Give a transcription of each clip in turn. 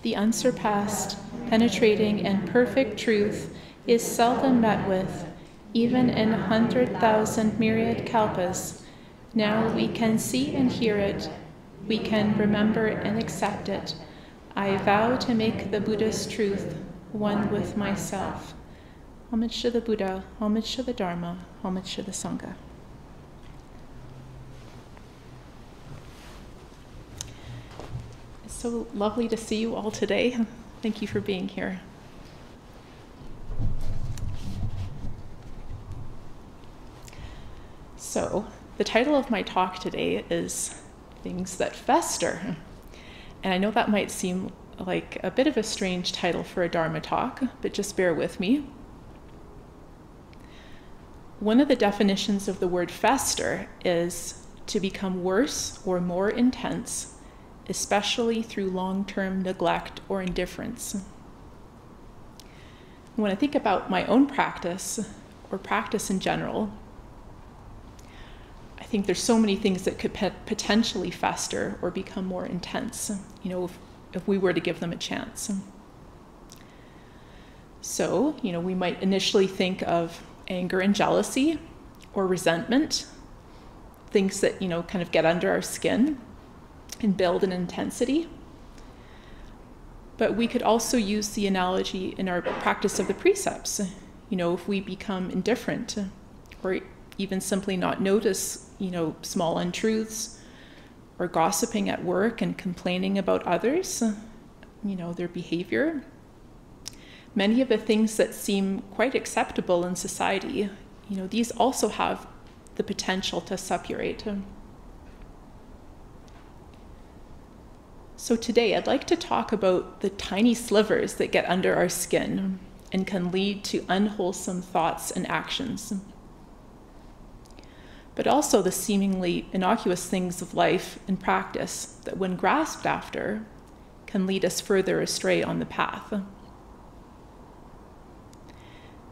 The unsurpassed, penetrating, and perfect truth is seldom met with, even in 100,000 myriad kalpas. Now we can see and hear it. We can remember and accept it. I vow to make the Buddha's truth one with myself. Homage to the Buddha, homage to the Dharma, homage to the Sangha. It's so lovely to see you all today. Thank you for being here. So, the title of my talk today is Things That Fester. And I know that might seem like a bit of a strange title for a Dharma talk, but just bear with me. One of the definitions of the word fester is to become worse or more intense, especially through long-term neglect or indifference. When I think about my own practice, or practice in general, I think there's so many things that could potentially fester or become more intense, if we were to give them a chance. So, we might initially think of anger and jealousy, or resentment, things that, kind of get under our skin and build in intensity. But we could also use the analogy in our practice of the precepts. If we become indifferent, or even simply not notice, small untruths, or gossiping at work and complaining about others, their behavior. Many of the things that seem quite acceptable in society, these also have the potential to suppurate. So today I'd like to talk about the tiny slivers that get under our skin and can lead to unwholesome thoughts and actions. But also the seemingly innocuous things of life and practice that, when grasped after, can lead us further astray on the path.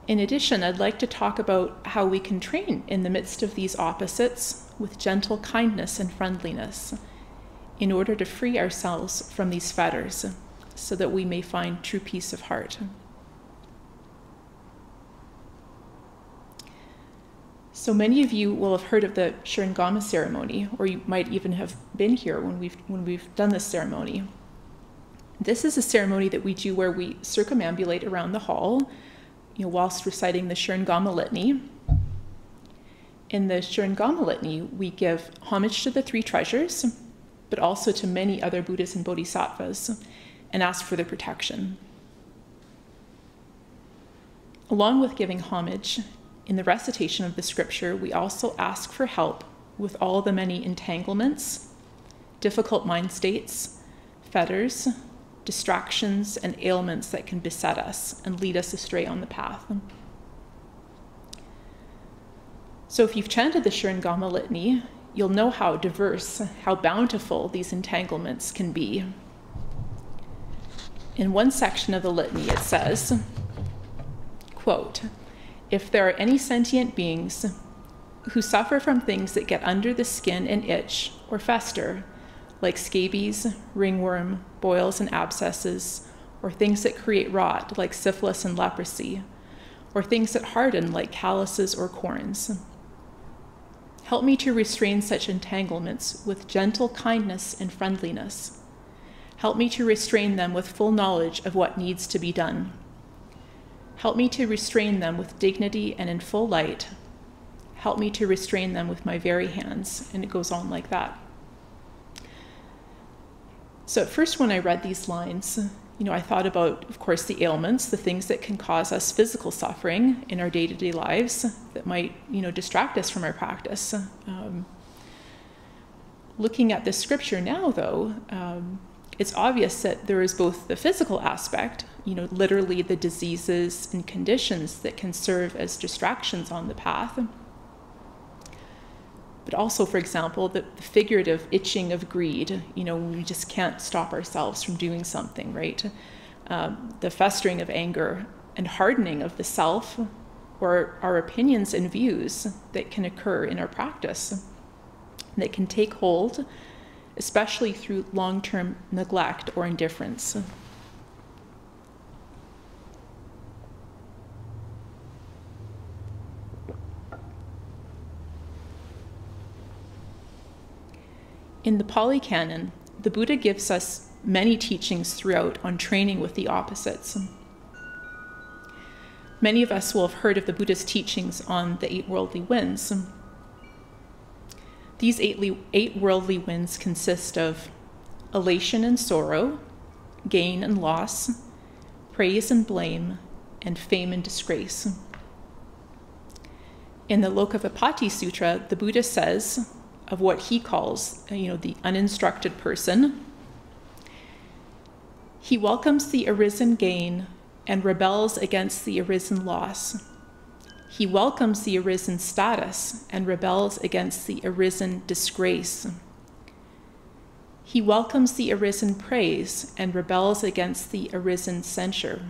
In addition, I'd like to talk about how we can train in the midst of these opposites with gentle kindness and friendliness in order to free ourselves from these fetters so that we may find true peace of heart. So many of you will have heard of the Surangama ceremony, or you might even have been here when we've done this ceremony. This is a ceremony that we do where we circumambulate around the hall, whilst reciting the Surangama litany. In the Surangama litany, we give homage to the three treasures, but also to many other Buddhas and Bodhisattvas, and ask for their protection. Along with giving homage, in the recitation of the scripture, we also ask for help with all the many entanglements, difficult mind states, fetters, distractions, and ailments that can beset us and lead us astray on the path. So if you've chanted the Surangama litany, you'll know how diverse, how bountiful these entanglements can be. In one section of the litany, it says, quote, "If there are any sentient beings who suffer from things that get under the skin and itch or fester, like scabies, ringworm, boils and abscesses, or things that create rot, like syphilis and leprosy, or things that harden, like calluses or corns. Help me to restrain such entanglements with gentle kindness and friendliness. Help me to restrain them with full knowledge of what needs to be done. Help me to restrain them with dignity and in full light. Help me to restrain them with my very hands." And it goes on like that. So at first, when I read these lines, I thought about, of course, the ailments, the things that can cause us physical suffering in our day-to-day lives that might, distract us from our practice. Looking at this scripture now, though, it's obvious that there is both the physical aspect, literally the diseases and conditions that can serve as distractions on the path, but also, for example, the figurative itching of greed, we just can't stop ourselves from doing something, right? The festering of anger and hardening of the self or our opinions and views that can occur in our practice, that can take hold, especially through long-term neglect or indifference. In the Pali Canon, the Buddha gives us many teachings throughout on training with the opposites. Many of us will have heard of the Buddha's teachings on the 8 worldly winds. These 8 worldly winds consist of elation and sorrow, gain and loss, praise and blame, and fame and disgrace. In the Lokavipatti Sutra, the Buddha says of what he calls, the uninstructed person, he welcomes the arisen gain and rebels against the arisen loss. He welcomes the arisen status and rebels against the arisen disgrace. He welcomes the arisen praise and rebels against the arisen censure.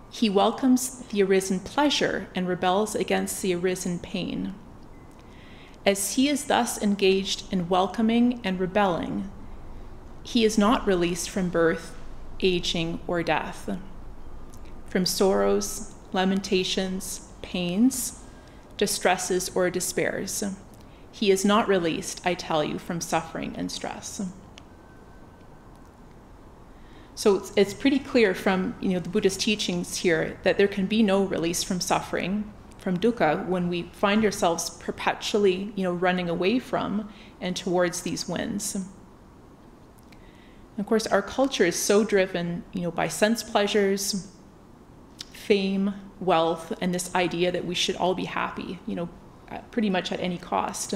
He welcomes the arisen pleasure and rebels against the arisen pain. As he is thus engaged in welcoming and rebelling, he is not released from birth, aging, or death, from sorrows, lamentations, pains, distresses, or despairs. He is not released, I tell you, from suffering and stress. So it's pretty clear from the Buddha's teachings here that there can be no release from suffering, from dukkha, when we find ourselves perpetually running away from and towards these winds. And of course, our culture is so driven by sense pleasures, fame, wealth, and this idea that we should all be happy, pretty much at any cost.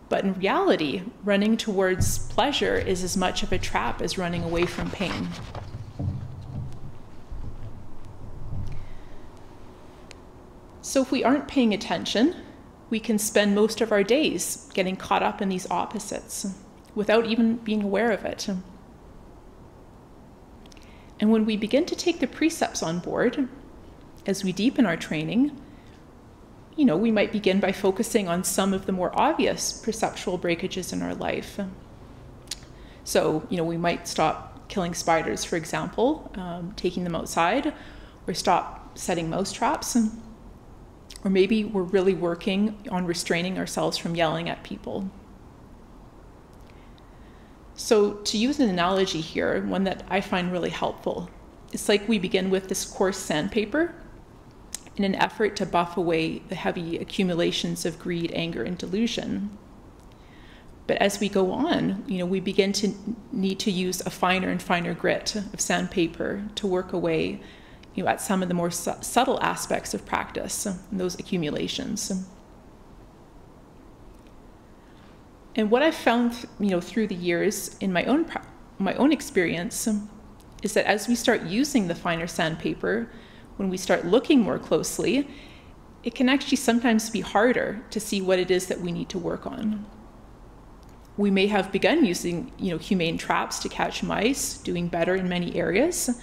But in reality, running towards pleasure is as much of a trap as running away from pain. So if we aren't paying attention, we can spend most of our days getting caught up in these opposites without even being aware of it. And when we begin to take the precepts on board, as we deepen our training, we might begin by focusing on some of the more obvious perceptual breakages in our life. So, we might stop killing spiders, for example, taking them outside, or stop setting mouse traps. Or maybe we're really working on restraining ourselves from yelling at people. So to use an analogy here, one that I find really helpful, it's like we begin with this coarse sandpaper in an effort to buff away the heavy accumulations of greed, anger, and delusion. But as we go on, we begin to need to use a finer and finer grit of sandpaper to work away at some of the more subtle aspects of practice, and those accumulations. And what I've found, through the years in my own experience, is that as we start using the finer sandpaper, when we start looking more closely, it can actually sometimes be harder to see what it is that we need to work on. We may have begun using, humane traps to catch mice, doing better in many areas,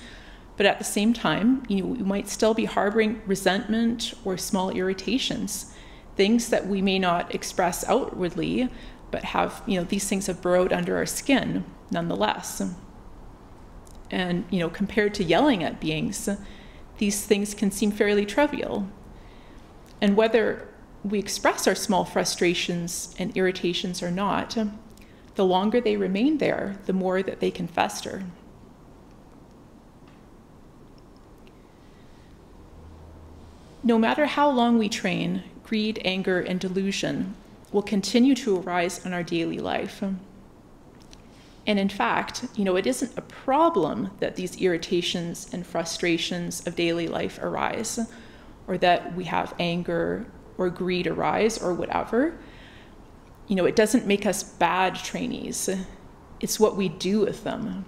but at the same time, we might still be harboring resentment or small irritations, things that we may not express outwardly, but have, these things have burrowed under our skin nonetheless. And, compared to yelling at beings, these things can seem fairly trivial. And whether we express our small frustrations and irritations or not, the longer they remain there, the more that they can fester. No matter how long we train, greed, anger, and delusion will continue to arise in our daily life. And in fact, it isn't a problem that these irritations and frustrations of daily life arise, or that we have anger or greed arise or whatever. It doesn't make us bad trainees. It's what we do with them.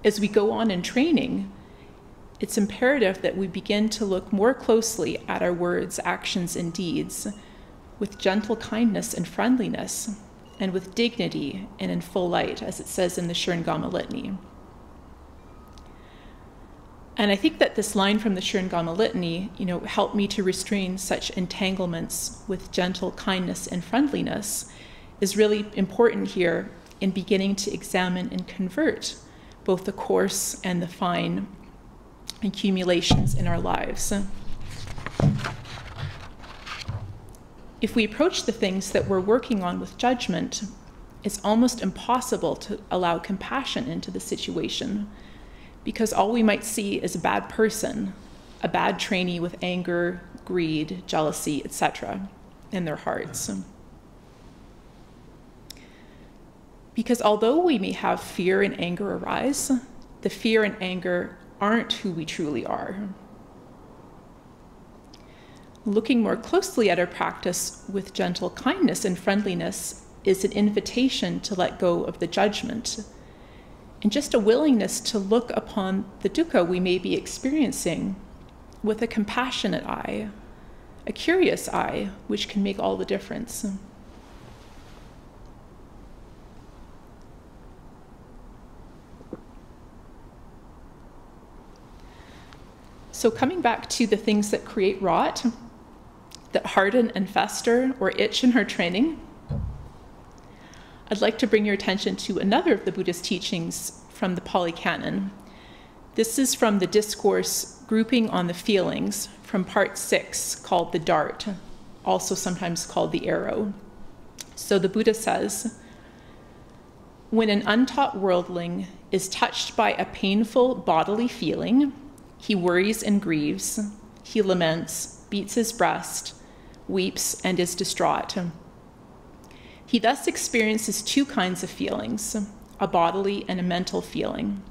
As we go on in training, it's imperative that we begin to look more closely at our words, actions, and deeds with gentle kindness and friendliness, and with dignity and in full light, as it says in the Surangama litany. And I think that this line from the Surangama litany, helped me to restrain such entanglements with gentle kindness and friendliness, is really important here in beginning to examine and convert both the coarse and the fine accumulations in our lives. If we approach the things that we're working on with judgment, it's almost impossible to allow compassion into the situation, because all we might see is a bad person, a bad trainee with anger, greed, jealousy, etc. in their hearts. Because although we may have fear and anger arise, the fear and anger aren't who we truly are. Looking more closely at our practice with gentle kindness and friendliness is an invitation to let go of the judgment, and just a willingness to look upon the dukkha we may be experiencing with a compassionate eye, a curious eye, which can make all the difference. So coming back to the things that create rot, that harden and fester or itch in her training, I'd like to bring your attention to another of the Buddhist teachings from the Pali Canon. This is from the discourse Grouping on the Feelings from part 6, called the Dart, also sometimes called the Arrow. So the Buddha says, when an untaught worldling is touched by a painful bodily feeling, he worries and grieves, he laments, beats his breast, weeps, and is distraught. He thus experiences two kinds of feelings, a bodily and a mental feeling.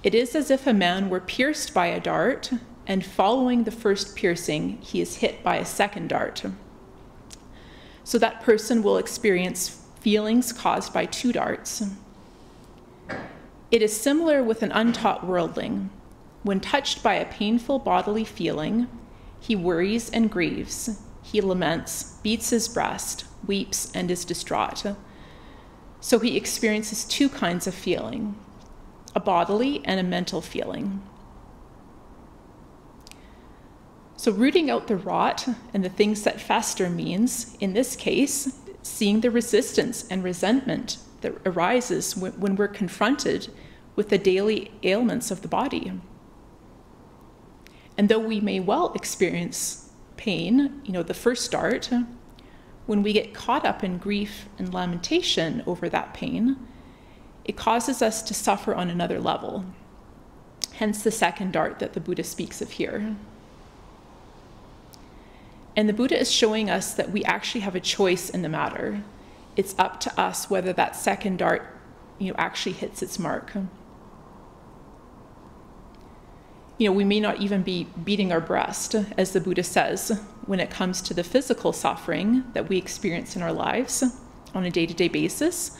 It is as if a man were pierced by a dart, and following the first piercing, he is hit by a second dart. So that person will experience feelings caused by two darts. It is similar with an untaught worldling. When touched by a painful bodily feeling, he worries and grieves, he laments, beats his breast, weeps, and is distraught. So he experiences two kinds of feeling, a bodily and a mental feeling. So rooting out the rot and the things that fester means, in this case, seeing the resistance and resentment that arises when we're confronted with the daily ailments of the body. And though we may well experience pain, the first dart, when we get caught up in grief and lamentation over that pain, it causes us to suffer on another level. Hence the second dart that the Buddha speaks of here. And the Buddha is showing us that we actually have a choice in the matter. It's up to us whether that second dart, actually hits its mark. We may not even be beating our breast, as the Buddha says, when it comes to the physical suffering that we experience in our lives on a day-to-day basis.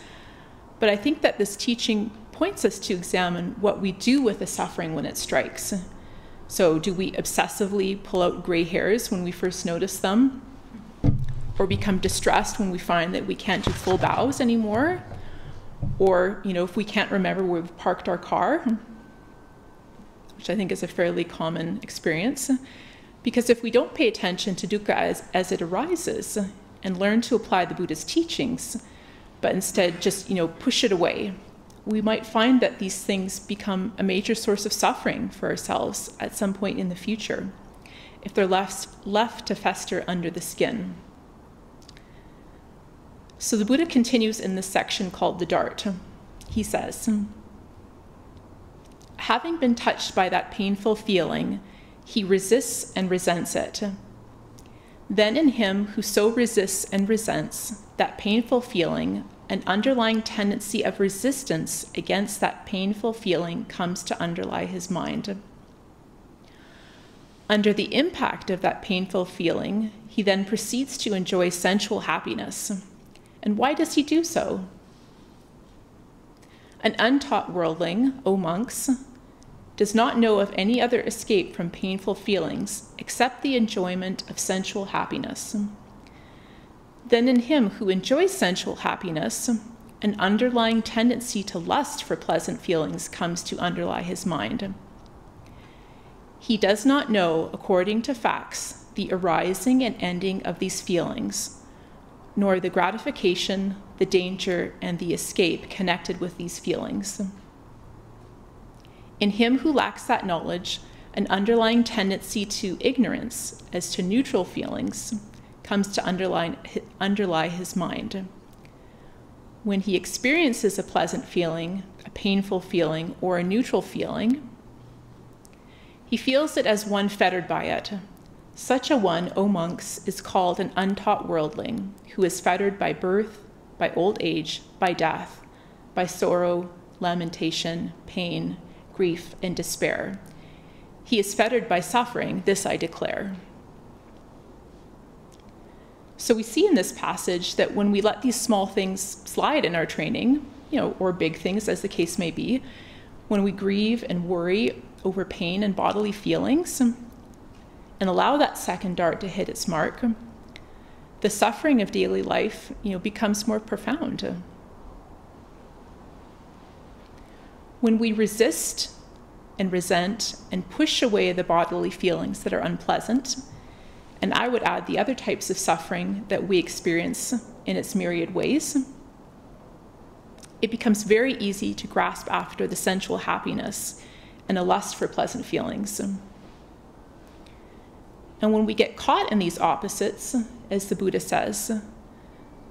But I think that this teaching points us to examine what we do with the suffering when it strikes. So do we obsessively pull out gray hairs when we first notice them? Or become distressed when we find that we can't do full bows anymore? Or, if we can't remember where we've parked our car, which I think is a fairly common experience. Because if we don't pay attention to dukkha as it arises and learn to apply the Buddha's teachings, but instead just, push it away, we might find that these things become a major source of suffering for ourselves at some point in the future, if they're left to fester under the skin. So the Buddha continues in this section called the Dart. He says, having been touched by that painful feeling, he resists and resents it. Then in him who so resists and resents that painful feeling, an underlying tendency of resistance against that painful feeling comes to underlie his mind. Under the impact of that painful feeling, he then proceeds to enjoy sensual happiness. And why does he do so? An untaught worldling, O monks, does not know of any other escape from painful feelings except the enjoyment of sensual happiness. Then in him who enjoys sensual happiness, an underlying tendency to lust for pleasant feelings comes to underlie his mind. He does not know, according to facts, the arising and ending of these feelings, nor the gratification, the danger, and the escape connected with these feelings. In him who lacks that knowledge, an underlying tendency to ignorance as to neutral feelings comes to underlie his mind. When he experiences a pleasant feeling, a painful feeling, or a neutral feeling, he feels it as one fettered by it. Such a one, O monks, is called an untaught worldling, who is fettered by birth, by old age, by death, by sorrow, lamentation, pain, grief, and despair. He is fettered by suffering, this I declare. So we see in this passage that when we let these small things slide in our training, or big things as the case may be, when we grieve and worry over pain and bodily feelings, and allow that second dart to hit its mark, the suffering of daily life, becomes more profound. When we resist and resent and push away the bodily feelings that are unpleasant, and I would add the other types of suffering that we experience in its myriad ways, it becomes very easy to grasp after the sensual happiness and a lust for pleasant feelings. And when we get caught in these opposites, as the Buddha says,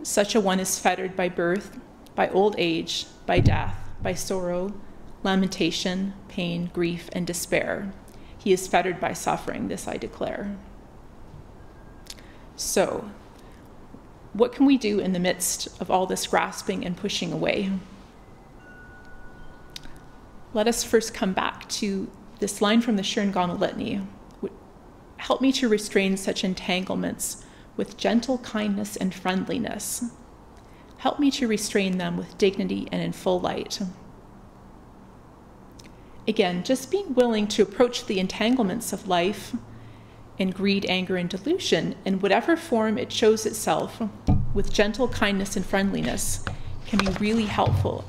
such a one is fettered by birth, by old age, by death, by sorrow, lamentation, pain, grief, and despair. He is fettered by suffering, this I declare. So, what can we do in the midst of all this grasping and pushing away? Let us first come back to this line from the Surangama Litany. Help me to restrain such entanglements with gentle kindness and friendliness. Help me to restrain them with dignity and in full light. Again, just being willing to approach the entanglements of life and greed, anger, and delusion in whatever form it shows itself with gentle kindness and friendliness can be really helpful.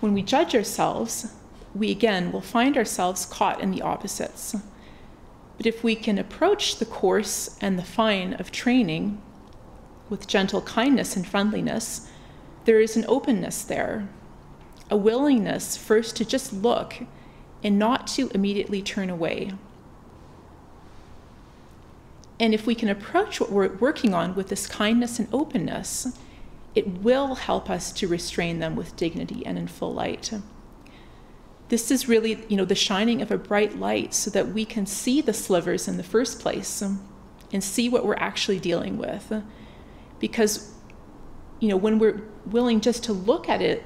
When we judge ourselves, we again will find ourselves caught in the opposites. But if we can approach the course and the fine of training with gentle kindness and friendliness, there is an openness there, a willingness first to just look and not to immediately turn away. And if we can approach what we're working on with this kindness and openness, it will help us to restrain them with dignity and in full light. This is really, the shining of a bright light so that we can see the slivers in the first place and see what we're actually dealing with. Because, when we're willing just to look at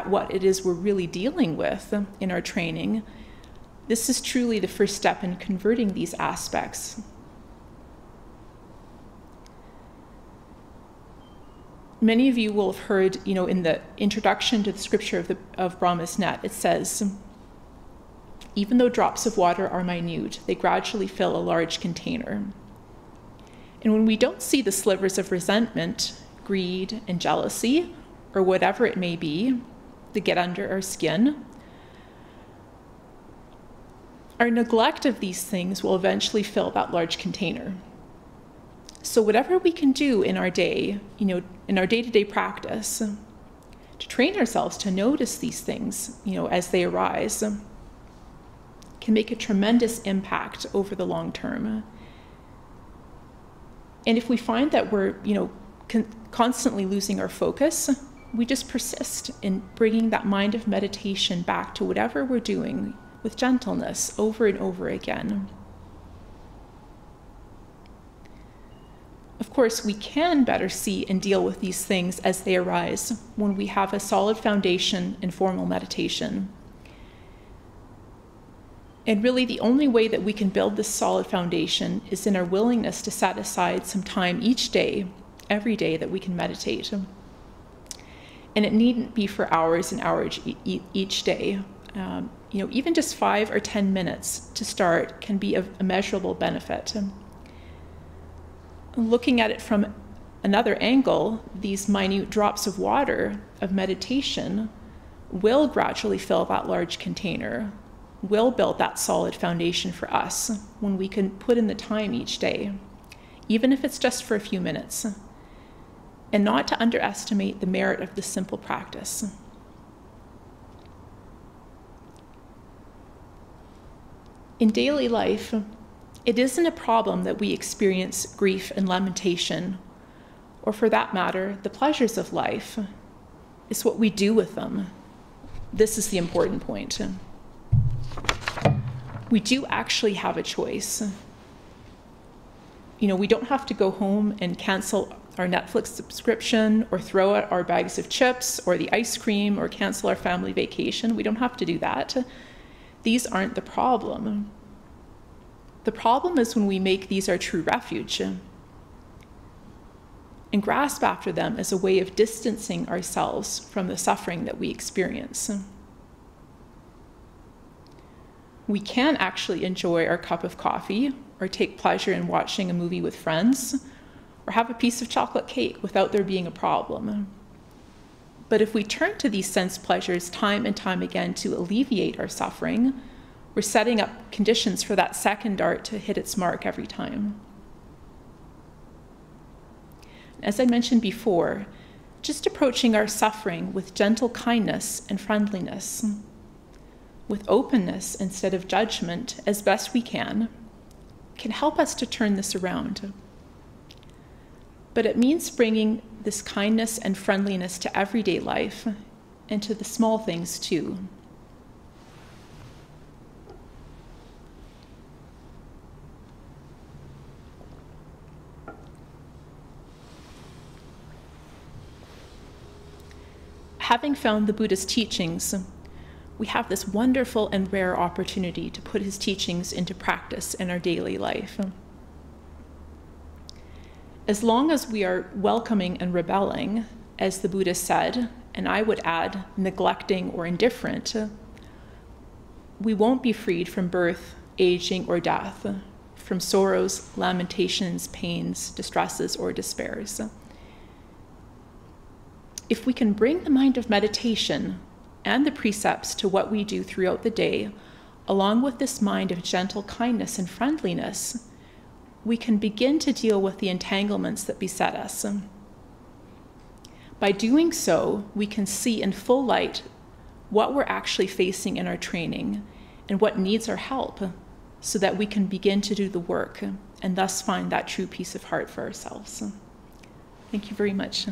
what it is we're really dealing with in our training, this is truly the first step in converting these aspects. Many of you will have heard, in the introduction to the scripture of Brahma's net, it says, even though drops of water are minute, they gradually fill a large container. And when we don't see the slivers of resentment, greed, and jealousy, or whatever it may be, that get under our skin, our neglect of these things will eventually fill that large container. So whatever we can do in our day, in our day-to-day practice, to train ourselves to notice these things, as they arise, can make a tremendous impact over the long term. And if we find that we're, constantly losing our focus, we just persist in bringing that mind of meditation back to whatever we're doing with gentleness over and over again. Of course, we can better see and deal with these things as they arise when we have a solid foundation in formal meditation. And really, the only way that we can build this solid foundation is in our willingness to set aside some time each day, every day, that we can meditate. And it needn't be for hours and hours each day. Even just 5 or 10 minutes to start can be of immeasurable benefit. Looking at it from another angle, these minute drops of water of meditation will gradually fill that large container, will build that solid foundation for us when we can put in the time each day, even if it's just for a few minutes, and not to underestimate the merit of this simple practice. In daily life, It isn't a problem that we experience grief and lamentation, or for that matter, the pleasures of life. It's what we do with them. This is the important point. We do actually have a choice. We don't have to go home and cancel our Netflix subscription or throw out our bags of chips or the ice cream or cancel our family vacation. We don't have to do that. These aren't the problem. The problem is when we make these our true refuge and grasp after them as a way of distancing ourselves from the suffering that we experience. We can actually enjoy our cup of coffee or take pleasure in watching a movie with friends or have a piece of chocolate cake without there being a problem. But if we turn to these sense pleasures time and time again to alleviate our suffering, we're setting up conditions for that second dart to hit its mark every time. As I mentioned before, just approaching our suffering with gentle kindness and friendliness, with openness instead of judgment as best we can help us to turn this around. But it means bringing this kindness and friendliness to everyday life and to the small things too. Having found the Buddha's teachings, we have this wonderful and rare opportunity to put his teachings into practice in our daily life. As long as we are welcoming and rebelling, as the Buddha said, and I would add, neglecting or indifferent, we won't be freed from birth, aging, or death, from sorrows, lamentations, pains, distresses, or despairs. If we can bring the mind of meditation and the precepts to what we do throughout the day, along with this mind of gentle kindness and friendliness, we can begin to deal with the entanglements that beset us. By doing so, we can see in full light what we're actually facing in our training and what needs our help, so that we can begin to do the work and thus find that true peace of heart for ourselves. Thank you very much.